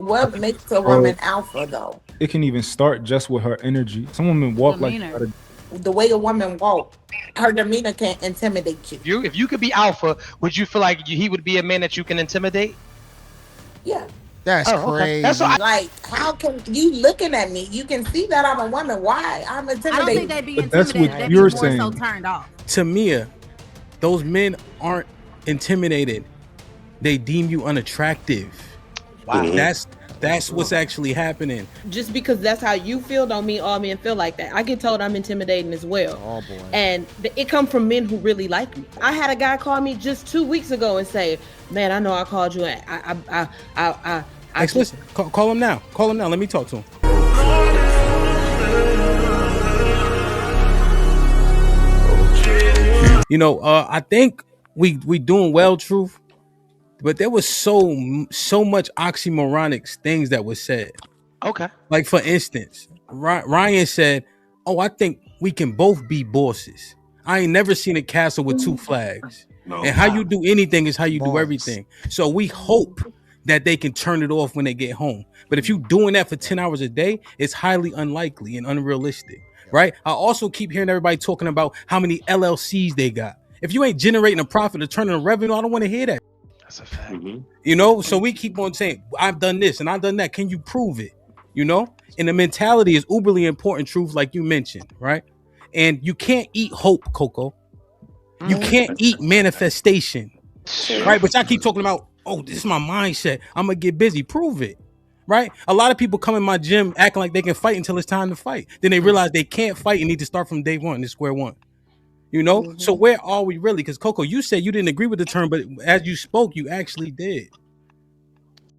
What makes a Or woman alpha though? it can even start just with her energy. Some women walk like they Demeanor. gotta. The way a woman walk, her demeanor can intimidate you. If you could be alpha, would you feel like he would be a man that you can intimidate? Yeah. That's Oh, okay. That's what crazy. Like, how can you looking at me? You can see that I'm a woman. Why? I'm I don't think intimidated. they'd be But that's what intimidated. They'd be you're more so saying. turned off. Tamia, those men aren't intimidated. They deem you unattractive. wow. That's what's actually happening. Just because that's how you feel don't mean all men feel like that. I get told I'm intimidating as well. Oh boy. And it come from men who really like me. I had a guy call me just 2 weeks ago and say, "Man, I know I called you. I Lex, listen, call him now. Call him now. Let me talk to him. You know, I think we doing well, Truth. But there was so much oxymoronic things that was said. Okay. Like for instance, Ryan said, "Oh, I think we can both be bosses." I ain't never seen a castle with two flags. No. And how you do anything is how you do Boss. everything. So we hope that they can turn it off when they get home. But if you doing that for 10 hours a day, it's highly unlikely and unrealistic, right? I also keep hearing everybody talking about how many LLCs they got. If you ain't generating a profit or turning a revenue, I don't want to hear that. That's a fact. Mhm. You know, so we keep on saying, I've done this and I've done that. Can you prove it? You know, and the mentality is uberly important, Truth, like you mentioned, right? And you can't eat hope, Coco. You can't eat manifestation, right? But y'all keep talking about, oh, this is my mindset. I'm gonna get busy. Prove it, right? A lot of people come in my gym acting like they can fight until it's time to fight. Then they realize they can't fight and need to start from day one, to square one. You know, so where are we really? Because Coco, you said you didn't agree with the term, but as you spoke, you actually did.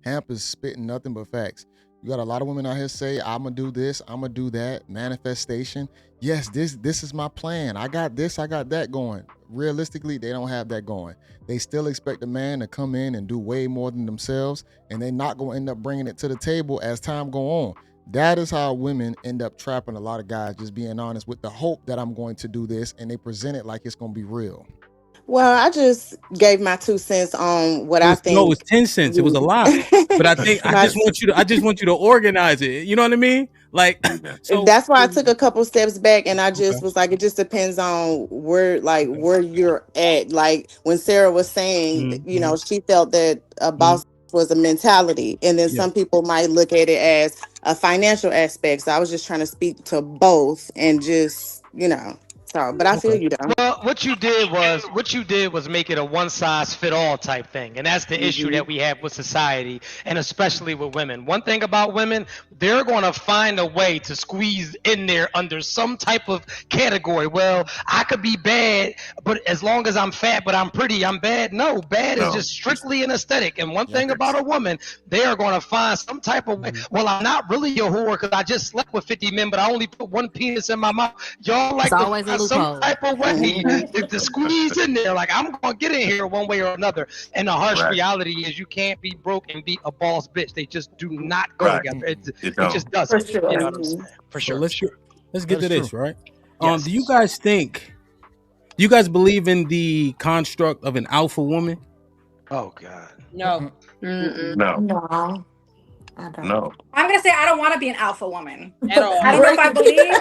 Hamp is spitting nothing but facts. You got a lot of women out here say, "I'm gonna do this, I'm gonna do that." Manifestation. Yes, this is my plan. I got this, I got that going. Realistically, they don't have that going. They still expect a man to come in and do way more than themselves, and they're not gonna end up bringing it to the table as time go on. That is how women end up trapping a lot of guys, just being honest with the hope that I'm going to do this, and they present it like it's gonna be real. Well, I just gave my 2 cents on what I No, it was think. 10 cents. It was a lot. But I think I My- just want you to organize it. You know what I mean? Like, so that's why I took a couple steps back, and I just Okay. was like, it just depends on where you're at. Like when Sarah was saying, you know, she felt that a boss was a mentality, and then Yeah. some people might look at it as a financial aspect. So I was just trying to speak to both, and just so. But I feel Okay. you though. Well, what you did was make it a one size fit all type thing, and that's the issue that we have with society, and especially with women. One thing about women, they're going to find a way to squeeze in there under some type of category. Well, I could be bad, but as long as I'm fat, but I'm pretty, I'm bad. No, bad is No. just strictly an aesthetic. And one thing about a woman, they are going to find some type of way. Well, I'm not really a whore because I just slept with 50 men, but I only put one penis in my mouth. Y'all like It's to always a find some loophole. type of way to squeeze in there. Like, I'm gonna get in here one way or another. And the harsh Right. reality is, you can't be broke and be a boss bitch. They just do not go Right. together. It It don't. just doesn't. For sure. You know what I'm saying? For So sure. let's for get sure. let's get That to is this, true. right? Yes. Do you guys believe in the construct of an alpha woman? Oh God. No. No. No, I don't. No. I'm gonna say I don't want to be an alpha woman. At all. I don't know if I believe.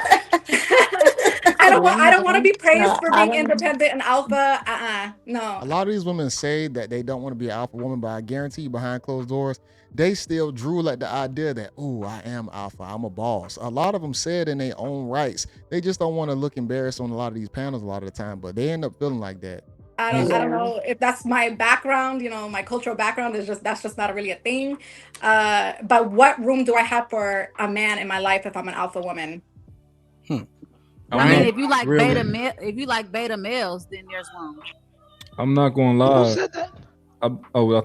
I don't want to be praised No, for I being don't. independent and alpha. A No. lot of these women say that they don't want to be an alpha woman, but I guarantee you behind closed doors, they still drool at the idea that, ooh, I am alpha, I'm a boss. A lot of them say it in their own rights. They just don't want to look embarrassed on a lot of these panels a lot of the time, but they end up feeling like that. I don't Yeah. know if that's my background. My cultural background is that's just not really a thing. But what room do I have for a man in my life if I'm an alpha woman? I mean, I'm if you like Really? if you like beta males, then there's room. not gonna Who lie. said that? I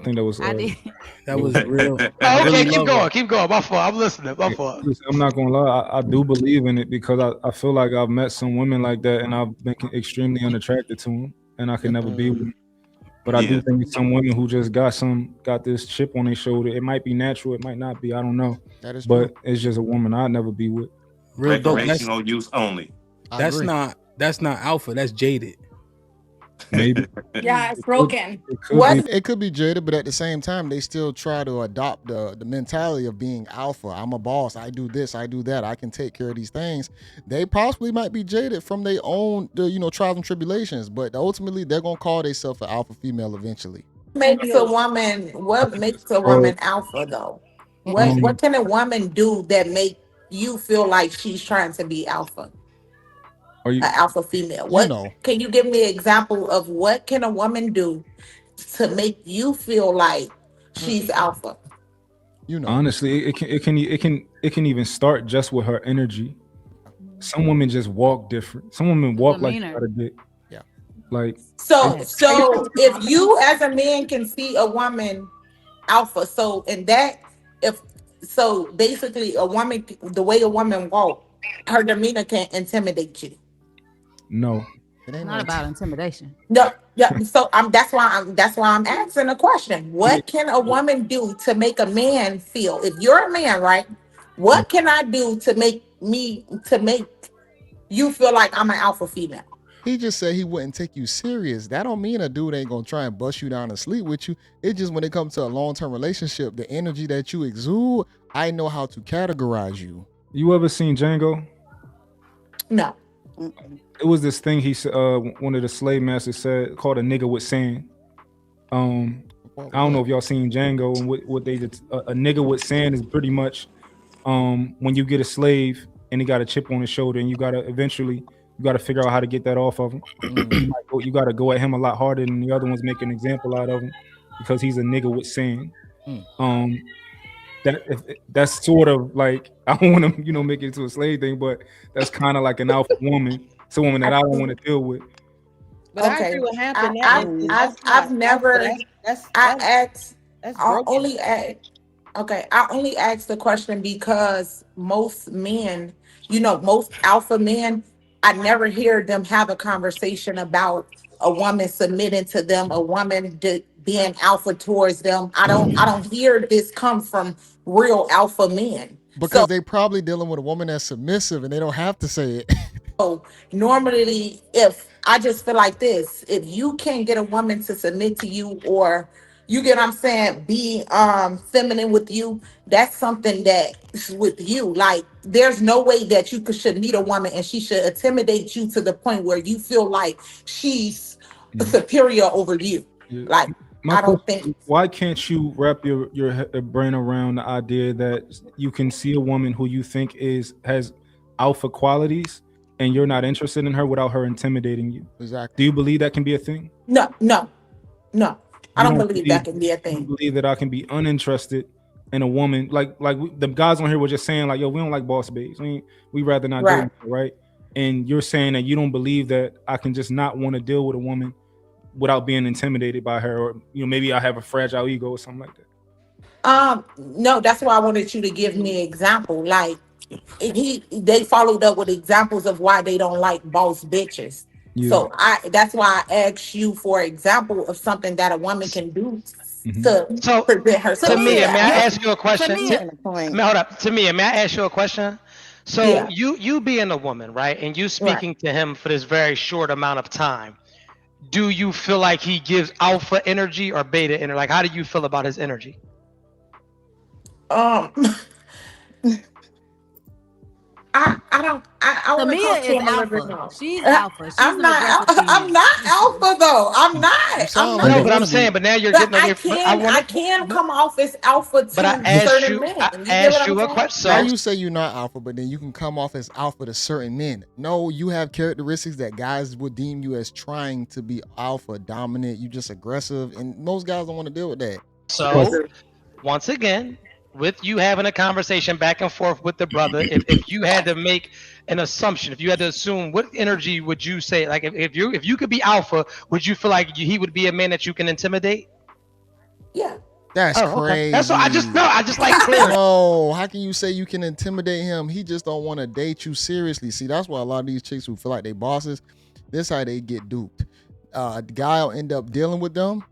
think that was. I did. That was real. Oh, okay. Really Keep love going. it. Keep going. My fault. I'm listening. My fault. Listen, I'm not gonna lie. I do believe in it because I feel like I've met some women like that, and I've been extremely unattracted to them, and I can never be with them. But I do Yeah. think some women who just got this chip on their shoulder. It might be natural. It might not be. I don't know. That is true. But it's just a woman I'd never be with. Real dope. Recreational use only. I That's agree. not alpha. That's jaded. Maybe Yeah, it's it could, broken. it could be. It could be jaded, but at the same time, they still try to adopt the mentality of being alpha. I'm a boss. I do this. I do that. I can take care of these things. They possibly might be jaded from their own, trials and tribulations, but ultimately they're gonna call themselves an alpha female eventually. Makes a woman? What makes a Well, woman alpha though? What um, can a woman do that make you feel like she's trying to be alpha, are you? an alpha female? You What know, can you give me an example of what can a woman do to make you feel like she's alpha? you know. Honestly, it can even start just with her energy. Some women just walk different. Some women The walk like they demeanor. got a dick. Yeah. Like So it, Yes. so if you as a man can see a woman alpha, so in that if so basically a woman, the way a woman walk, her demeanor can intimidate you. no, It It's ain't not no. about intimidation. No, yeah. So that's why I'm asking a question. yeah, What can a woman do to make a man feel? If you're a man, right? What can I do to make you feel like I'm an alpha female? He just said he wouldn't take you serious. That don't mean a dude ain't gonna try and bust you down and sleep with you. It just when it comes to a long term relationship, the energy that you exude, I know how to categorize you. you ever seen Django? No. Mm-mm. It was this thing he said. One of the slave masters said called a nigga with sand. Um, What I was don't know that? if y'all seen Django and what they did. A nigga with sand is pretty much when you get a slave and he got a chip on his shoulder and you gotta figure out how to get that off of him. Mm, You gotta go at him a lot harder than the other ones, make an example out of him because he's a nigga with sand. mm. Um, that's sort of like I don't want to make it into a slave thing, but that's kind of like an alpha woman. It's a woman that I I don't want think to deal with. But I okay. agree with Hamp I, in that I've instance. I've That's I've not alpha. never That's I asked that's I broken. only asked okay, I only asked the question because most men, most alpha men, I never hear them have a conversation about a woman submitting to them, a woman being alpha towards them. I don't hear this come from real alpha men. So Because they probably dealing with a woman that's submissive and they don't have to say it. normally, if I just feel like this, if you can't get a woman to submit to you, or you get what I'm saying, be feminine with you, that's something that's with you. Like there's no way that should meet a woman and she should intimidate you to the point where you feel like she's Yeah. superior over you. Yeah. Like My I don't question think is, why can't you wrap your brain around the idea that you can see a woman who you think has alpha qualities and you're not interested in her without her intimidating you? Do Exactly. you believe that can be a thing? no, no, no. I You don't don't believe believe that can be a you thing. believe that I can be uninterested in a woman the guys on here were just saying like, yo, we don't like boss babes. We rather not deal Right. with her, right? And you're saying that you don't believe that I can just not want to deal with a woman without being intimidated by her, or maybe I have a fragile ego or something like that. No, that's why I wanted you to give me an example. Like they followed up with examples of why they don't like boss bitches. Yeah. So that's why I asked you for example of something that a woman can do Hmm. to So, present herself to Tamia, the Tamia, may I you alpha. ask you a question? Tamia, Making a point. Hold up, Tamia, may I ask you a question? So Yeah, you being a woman, right, and you right. speaking to him for this very short amount of time, do you feel like he gives alpha energy or beta energy? Like, how do you feel about his energy? Um, I don't I want to Tamia talk to is him a little bit alpha. more. She's alpha. She's an aggressive I'm female. not alpha though. I'm You not. I'm sound like No, you not. but I'm want to saying, be. but now you're But getting on your. But I want I to. can come off as alpha But I to But asked certain you. men. I You get what asked I'm you a saying? question. How So you say you're not alpha, but then you can come off as alpha to certain men? No, you have characteristics that guys would deem you as trying to be alpha, dominant. You just aggressive, and most guys don't want to deal with that. But so once again, with you having a conversation back and forth with the brother, if you had to make an assumption, if you had to assume, what energy would you say? Like, if you could be alpha, would you feel like he would be a man that you can intimidate? Yeah. That's Oh, okay. That's what I just crazy. know. I just like clarity. No, how can you say you can intimidate him? He just don't want to date you seriously. See, that's why a lot of these chicks who feel like they bosses, this how they get duped. The guy will end up dealing with them,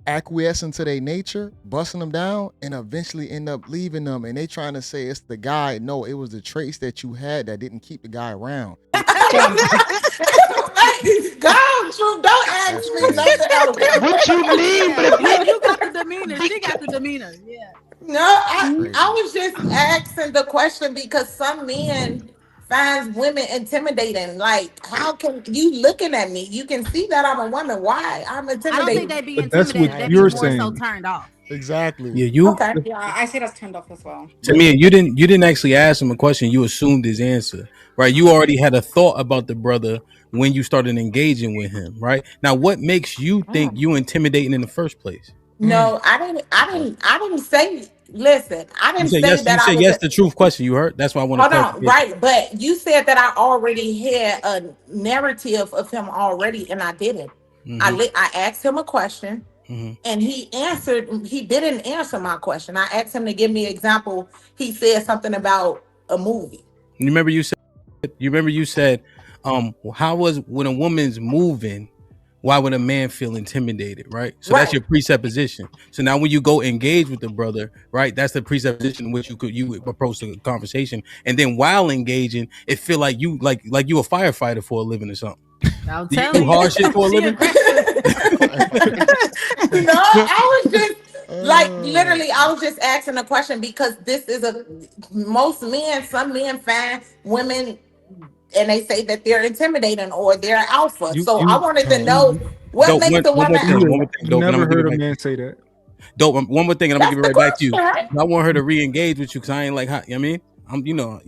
acquiescing to their nature, busting them down, and eventually end up leaving them. And they trying to say it's the guy. No, it was the traits that you had that didn't keep the guy around. Go, True. Don't ask me nothing else. What you mean? But You got the demeanor. She got the demeanor. Yeah. No, I was just asking the question because some men find women intimidating. Like, how can you looking at me? You can see that I'm a woman. Why? I'm I intimidated. don't think they'd be But that's what intimidated. They'd be you're more so saying. turned off. Exactly. Yeah, you. Okay. Yeah, I see that's turned off as well. To me, you didn't actually ask him a question. You assumed his answer, right? You already had a thought about the brother when you started engaging with him, right? Now, what makes you think you intimidating in the first place? No, I didn't say. Listen, I You didn't said say yes. that You I said was. yes. The truth question. You heard. That's why I want to Hold clarify. on, right? But you said that I already had a narrative of him already, and I didn't. I asked him a question, and he answered. He didn't answer my question. I asked him to give me an example. He said something about a movie. You remember you said, how was when a woman's moving, why would a man feel intimidated, right? So that's your presupposition. So now when you go engage with the brother, right, that's the presupposition in which you approach the conversation, and then while engaging, it feel like you like you a firefighter for a living or something. I'm Do you telling do hard shit for a She living? No, I was just like literally, I was just asking a question because this is some men find women and they say that they're intimidating or they're alpha. So I wanted to know what makes the woman One more alpha. thing, Dope, and I'm Never gonna give heard it a back. man say that. Dope, one more thing, and I'm gonna That's give it the right back to you. question, right? I want her to re-engage with you because I ain't like, you know what I mean, I'm, you know.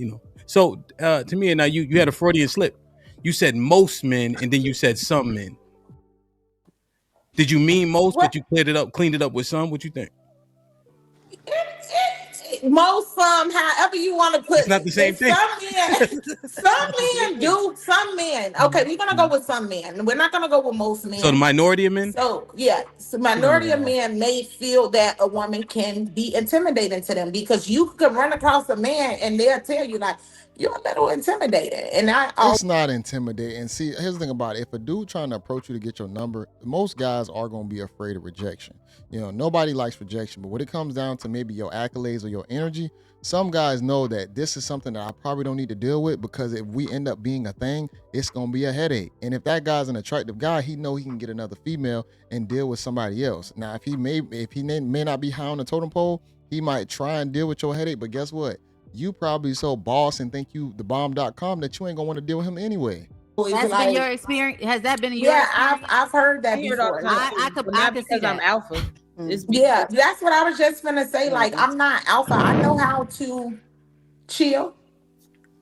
So to me, and now you had a Freudian slip. You said most men, and then you said some men. Did you mean most, What? but you cleaned it up with some? What you think? Most however you want to put It's not the same thing. Some men do. Some men. Okay, we're gonna go with some men. We're not gonna go with most men. So the minority of men. So yeah, so minority of men may feel that a woman can be intimidating to them because you can run across a man and they'll tell you like you're a little intimidated. And It's not intimidating. See, here's the thing about it. If a dude trying to approach you to get your number, most guys are going to be afraid of rejection. You know, nobody likes rejection, but when it comes down to maybe your accolades or your energy, some guys know that this is something that I probably don't need to deal with because if we end up being a thing, it's going to be a headache. And if that guy's an attractive guy, he know he can get another female and deal with somebody else. Now, if he may not be high on the totem pole, he might try and deal with your headache, but guess what? You probably so boss and think you the bomb.com that you ain't gonna want to deal with him anyway. That's been your experience. Has that been your experience? I've heard that I hear it all before. the time. I But could not see because I'm that. alpha. It's Yeah, that's what I was just gonna say. Like, I'm not alpha. I know how to chill.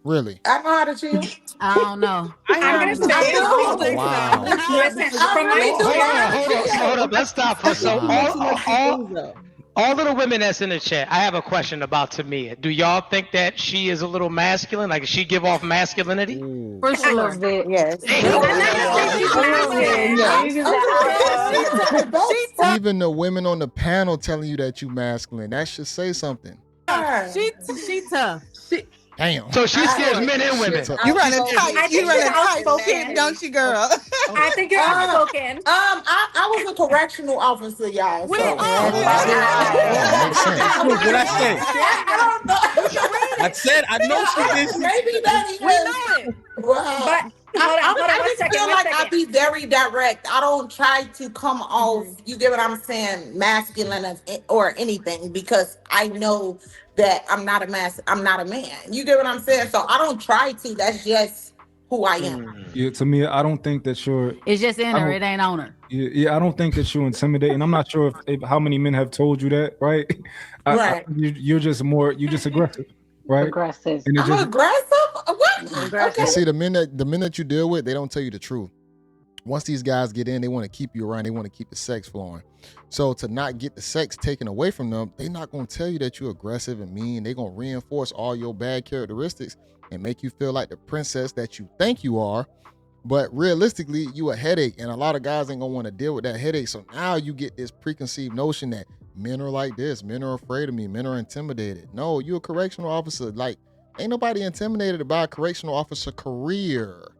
Really? I know how to chill. I don't know. I'm gonna say it. Wow. Listen, I from really my do. Hold up. Let's stop for so all of the women that's in the chat, I have a question about Tamia. Do y'all think that she is a little masculine? Like, does she give off masculinity? Ooh. For A sure. little bit. Yes. Even the women on the panel telling you that you masculine, that should say something. She tough. Damn. So she scares men and women. You running I tight. You think running you're tight, outspoken. don't you, girl? I think you're outspoken. I was a correctional officer, y'all. So. Makes sense. What I say? I don't know. I said I know she did. Maybe that even. But hold on, I one just second, feel one like I second. be very direct. I don't try to come off, you get what I'm saying, masculine or anything because I know that I'm not a man. You get what I'm saying? So I don't try to. That's just who I am. Yeah, to me, I don't think that you're. It's just in her. It ain't on her. Yeah, I don't think that you're intimidating. I'm not sure if how many men have told you that, right? Right. You're just aggressive, right? Aggressive. And I'm aggressive? What? Okay. And see, the men that you deal with, they don't tell you the truth. Once these guys get in, they want to keep you around. They want to keep the sex flowing. So to not get the sex taken away from them, they're not going to tell you that you're aggressive and mean. They're going to reinforce all your bad characteristics and make you feel like the princess that you think you are. But realistically, you a headache. And a lot of guys ain't going to want to deal with that headache. So now you get this preconceived notion that men are like this. Men are afraid of me. Men are intimidated. No, you're a correctional officer. Like, ain't nobody intimidated by a correctional officer career.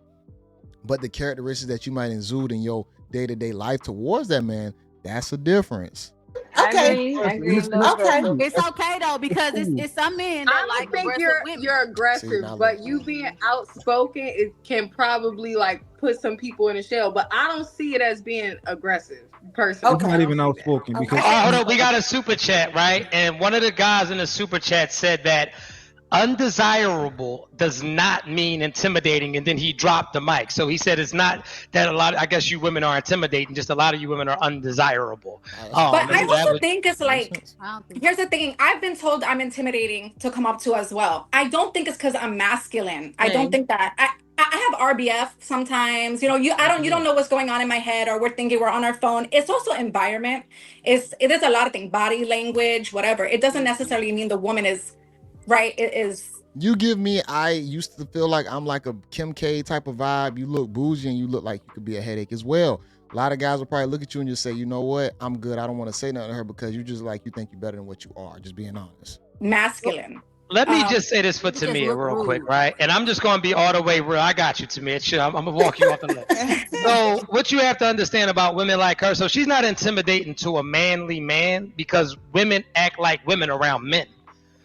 But the characteristics that you might exude in your day-to-day life towards that man, That's a difference. Okay. I agree a little Okay. bit. It's okay though because it's some men that I like don't think aggressive women. you're aggressive, See, now but look. you being outspoken it can probably like put some people in a shell. But I don't see it as being aggressive, personally. It's Okay. not I even don't see that. outspoken because Hold on, we got a super chat, right? And one of the guys in the super chat said that undesirable does not mean intimidating, and then he dropped the mic. So he said it's not that a lot of, I guess you women are intimidating, just a lot of you women are undesirable. But I that also was- think it's like, I don't think here's the thing. I've been told I'm intimidating to come up to as well. I don't think it's because I'm masculine. I don't Same. think that. I have RBF sometimes. You know, you don't know what's going on in my head, or we're thinking we're on our phone. It's also environment. It is a lot of things, body language, whatever. It doesn't necessarily mean the woman is right. It is. You give me, I used to feel like I'm like a Kim K type of vibe. You look bougie and you look like you could be a headache as well. A lot of guys will probably look at you and just say, you know what, I'm good. I don't want to say nothing to her because you just like, you think you're better than what you are. Just being honest. Masculine. Let me just say this for just Tamia look real quick, rude. right? And I'm just going to be all the way real. I got you, Tamia. Sure, I'm going to walk you off the list. So what you have to understand about women like her, so she's not intimidating to a manly man because women act like women around men.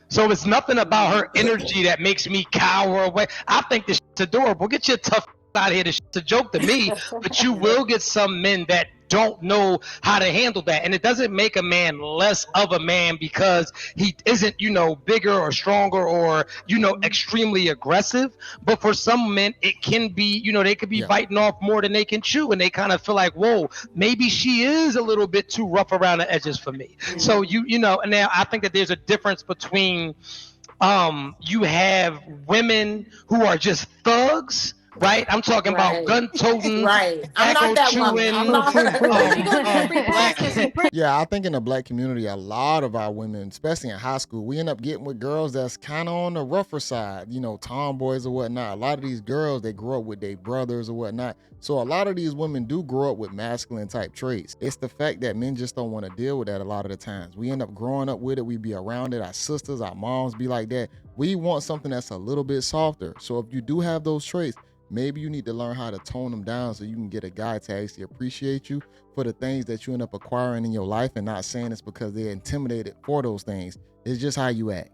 So it's nothing about her energy that makes me cower away. I think this shit's adorable. Get your tough out of here. This shit's a joke to me, but you will get some men that don't know how to handle that. And it doesn't make a man less of a man because he isn't, bigger or stronger or, extremely aggressive. But for some men, it can be, they could be biting off more than they can chew. And they kind of feel like, whoa, maybe she is a little bit too rough around the edges for me. So, and now I think that there's a difference between you have women who are just thugs. Right, I'm talking about gun-toting, Right. I'm not that woman. I'm not Yeah, I think in the black community, a lot of our women, especially in high school, we end up getting with girls that's kind of on the rougher side, tomboys or whatnot. A lot of these girls, they grow up with their brothers or whatnot. So a lot of these women do grow up with masculine type traits. It's the fact that men just don't want to deal with that a lot of the times. We end up growing up with it. We be around it. Our sisters, our moms be like that. We want something that's a little bit softer. So if you do have those traits, maybe you need to learn how to tone them down so you can get a guy to actually appreciate you for the things that you end up acquiring in your life and not saying it's because they're intimidated for those things. It's just how you act.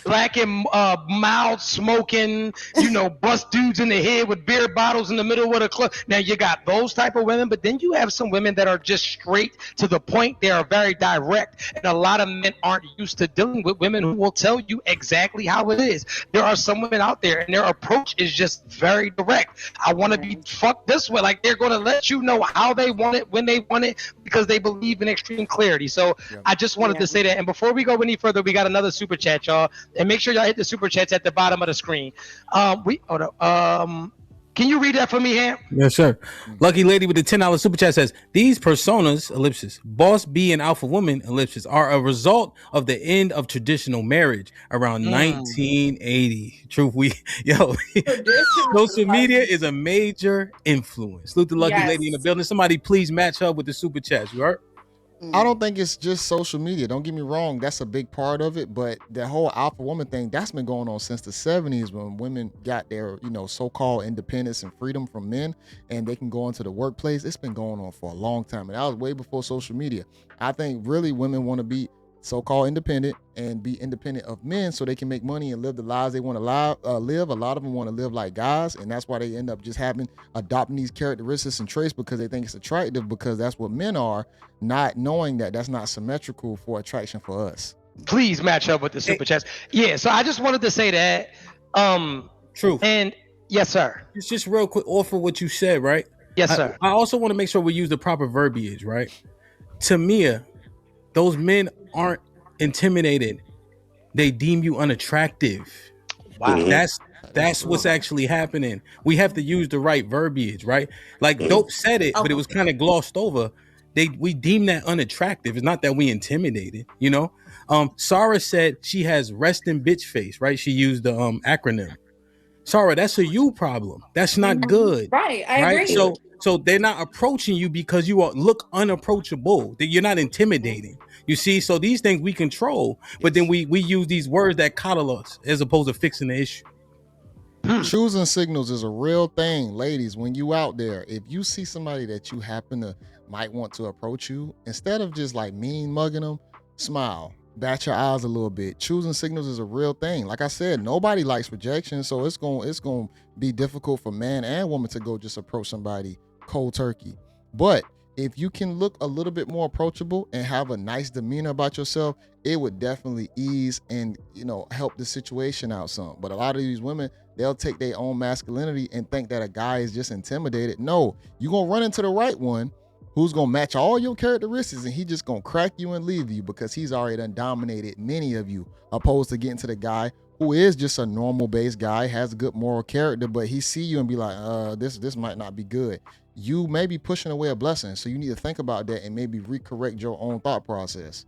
Black and mild smoking, bust dudes in the head with beer bottles in the middle of the club. Now you got those type of women, but then you have some women that are just straight to the point. They are very direct, and a lot of men aren't used to dealing with women who will tell you exactly how it is. There are some women out there, and their approach is just very direct. I want to be fucked this way. Like they're going to let you know how they want it, when they want it, because they believe in extreme clarity. So I just wanted to say that. And before we go any further, we got another super chat, y'all, and make sure y'all hit the super chats at the bottom of the screen. Can you read that for me, Ham? Yes, sir. Lucky lady with the $10 super chat says, these personas, ellipsis, boss B and alpha woman, ellipsis, are a result of the end of traditional marriage around 1980. Truth, social media is a major influence. Salute the lucky lady in the building. Somebody please match her with the super chats. You heard? I don't think it's just social media. Don't get me wrong. That's a big part of it. But the whole alpha woman thing, that's been going on since the 70s when women got their, so-called independence and freedom from men and they can go into the workplace. It's been going on for a long time. And that was way before social media. I think really women want to be so-called independent and be independent of men so they can make money and live the lives they want to live. A lot of them want to live like guys, and that's why they end up just adopting these characteristics and traits because they think it's attractive because that's what men are, not knowing that that's not symmetrical for attraction for us. Please match up with the super chats. Yeah, so I just wanted to say that. Truth. And yes, sir. It's just real quick off of what you said, right? Yes, sir. I also want to make sure we use the proper verbiage, right? Tamia, those men aren't intimidated. They deem you unattractive. Wow. That's what's actually happening. We have to use the right verbiage, right? Like Dope said it, but it was kind of glossed over. We deem that unattractive. It's not that we intimidated, Sarah said she has resting bitch face, right? She used the acronym. Sarah, that's a you problem. That's not good. Right. I agree. So they're not approaching you because you look unapproachable. You're not intimidating. You see, so these things we control, but then we use these words that coddle us as opposed to fixing the issue. Choosing signals is a real thing, ladies. When you out there, if you see somebody that you happen to might want to approach you, instead of just like mean mugging them, smile, bat your eyes a little bit. Choosing signals is a real thing. Like I said, nobody likes rejection, so it's going to be difficult for man and woman to go just approach somebody cold turkey. But if you can look a little bit more approachable and have a nice demeanor about yourself, it would definitely ease and help the situation out some. But a lot of these women, they'll take their own masculinity and think that a guy is just intimidated. No, you're gonna run into the right one who's gonna match all your characteristics, and he just gonna crack you and leave you because he's already done dominated many of you, opposed to getting to the guy who is just a normal base guy, has good moral character, but he see you and be like, this might not be good. You may be pushing away a blessing, so you need to think about that and maybe recorrect your own thought process.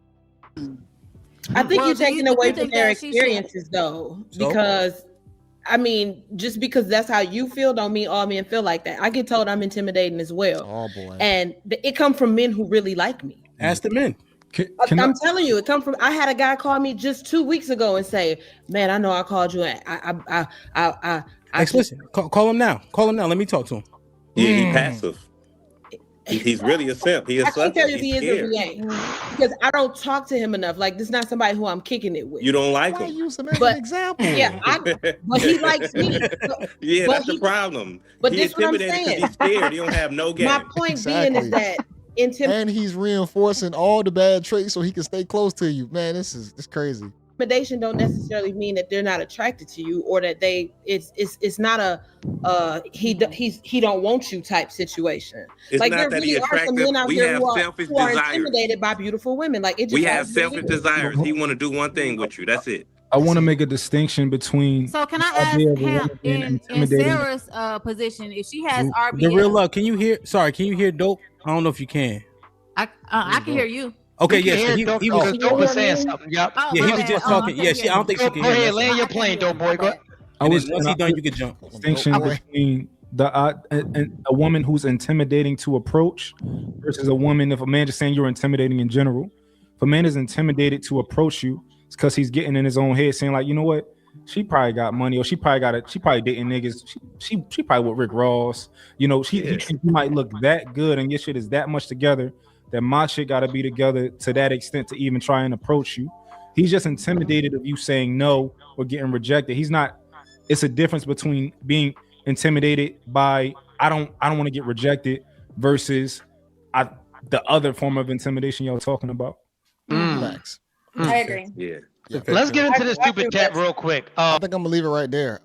I think you're taking away from their experiences, though, because I mean, just because that's how you feel, don't mean all men feel like that. I get told I'm intimidating as well. Oh boy, and it comes from men who really like me. Ask the men. I'm telling you, it come from. I had a guy call me just 2 weeks ago and say, "Man, I know I called you. Listen, call him now. Call him now. Let me talk to him." Yeah, he's passive. He's really a simp. He I can't tell you if he is or he ain't, because I don't talk to him enough. Like, this is not somebody who I'm kicking it with. You don't like him. Use him as an example. Yeah, but he likes me. Yeah, that's the problem. But He's this what I'm intimidated saying. because he's scared. He don't have no game. My point being is that and he's reinforcing all the bad traits so he can stay close to you. Man, it's crazy. Intimidation don't necessarily mean that they're not attracted to you, or that it's not a he don't want you type situation. It's like, not there that really he are some attractive. men out We there have who selfish are desires. intimidated by beautiful women. Like, it just We have selfish desires. He want to do one thing with you. That's it. I want to make a distinction between. So can I the idea of ask a woman him being in intimidating. Sarah's position if she has RBF? The real love. Can you hear? Sorry, can you hear Dope? I don't know if you can. I can hear you. Okay, We can yeah. hear So Dope he was. Dope was saying something. Yep. Oh, Yeah, my he was bad. just Oh, talking. I Yeah, couldn't I don't think she Go can hear. ahead, us. land your plane, Dope boy. Go. And then once he's done, you can jump. Distinction between a woman who's intimidating to approach versus a woman. If a man just saying you're intimidating in general, if a man is intimidated to approach you, it's because he's getting in his own head, saying like, you know what, she probably got money, or she probably dating niggas. She probably with Rick Ross. He might look that good, and your shit is that much together that my shit got to be together to that extent to even try and approach you. He's just intimidated of you saying no or getting rejected. He's not. It's a difference between being intimidated by I don't want to get rejected versus the other form of intimidation y'all talking about. Facts. I agree. Yeah. Let's get into the stupid chat real quick. I think I'm gonna leave it right there.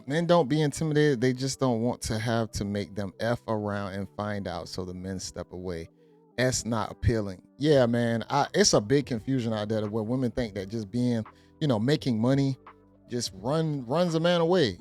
Men don't be intimidated. They just don't want to have to make them F around and find out, so the men step away. That's not appealing. Yeah, man. It's a big confusion out there where women think that just being, making money just runs a man away.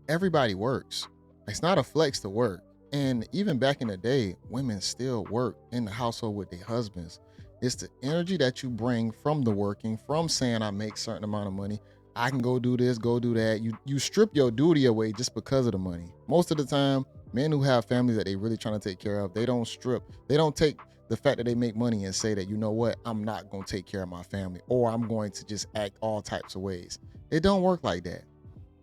Everybody works. It's not a flex to work. And even back in the day, women still work in the household with their husbands. It's the energy that you bring from the working, from saying I make certain amount of money. I can go do this, go do that. You strip your duty away just because of the money. Most of the time, men who have families that they really trying to take care of, they don't strip. They don't take the fact that they make money and say that, you know what, I'm not going to take care of my family, or I'm going to just act all types of ways. It don't work like that.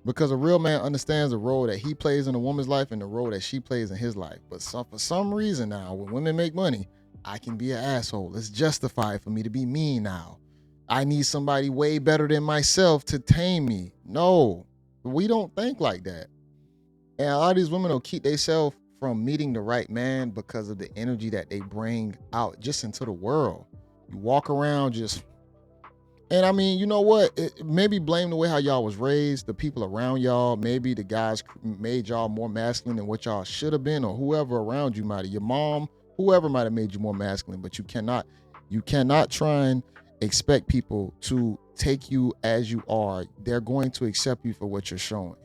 Because a real man understands the role that he plays in a woman's life and the role that she plays in his life. But for some reason now, when women make money, I can be an asshole. It's justified for me to be mean now. I need somebody way better than myself to tame me. No, we don't think like that. And a lot of these women will keep themselves from meeting the right man because of the energy that they bring out just into the world. You walk around just... And I mean, you know what? Maybe blame the way how y'all was raised, the people around y'all. Maybe the guys made y'all more masculine than what y'all should have been, or whoever around you might have. Your mom, whoever might have made you more masculine. But you cannot try and expect people to take you as you are. They're going to accept you for what you're showing.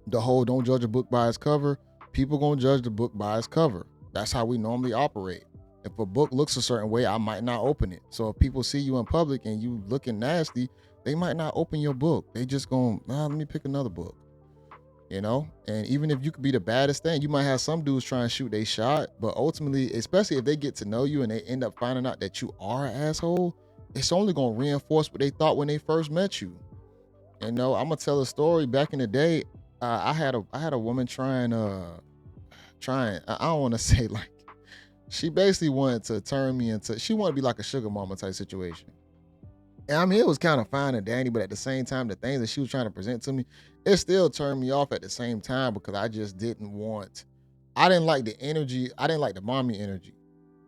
The whole don't judge a book by its cover. People gonna judge the book by its cover. That's how we normally operate. If a book looks a certain way, I might not open it. So if people see you in public and you looking nasty, they might not open your book. They just going, let me pick another book. And even if you could be the baddest thing, you might have some dudes trying to shoot their shot, but ultimately, especially if they get to know you and they end up finding out that you are an asshole, it's only going to reinforce what they thought when they first met you. I'm going to tell a story. Back in the day, I had a woman trying, I don't want to say like, she basically wanted to turn me into, she wanted to be like a sugar mama type situation. And I mean, it was kind of fine and dandy, but at the same time, the things that she was trying to present to me, it still turned me off at the same time because I just I didn't like the energy. I didn't like the mommy energy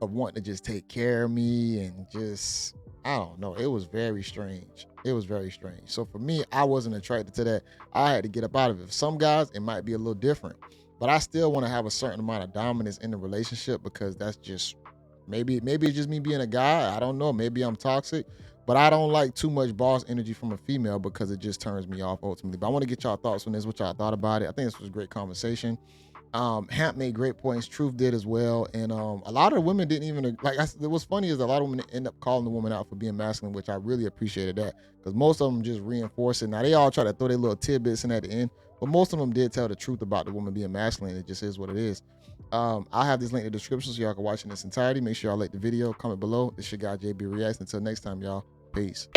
of wanting to just take care of me and just, I don't know. It was very strange. It was very strange. So for me, I wasn't attracted to that. I had to get up out of it. For some guys, it might be a little different, but I still want to have a certain amount of dominance in the relationship because that's just, maybe it's just me being a guy. I don't know. Maybe I'm toxic. But I don't like too much boss energy from a female because it just turns me off ultimately. But I want to get y'all thoughts on this, what y'all thought about it. I think this was a great conversation. Hamp made great points. Truth did as well. And a lot of the women didn't even, what's funny is a lot of women end up calling the woman out for being masculine, which I really appreciated that because most of them just reinforce it. Now, they all try to throw their little tidbits in at the end, but most of them did tell the truth about the woman being masculine. It just is what it is. I'll have this link in the description so y'all can watch in its entirety. Make sure y'all like the video, comment below. It's your guy, JayBReacts. Until next time, y'all. Peace.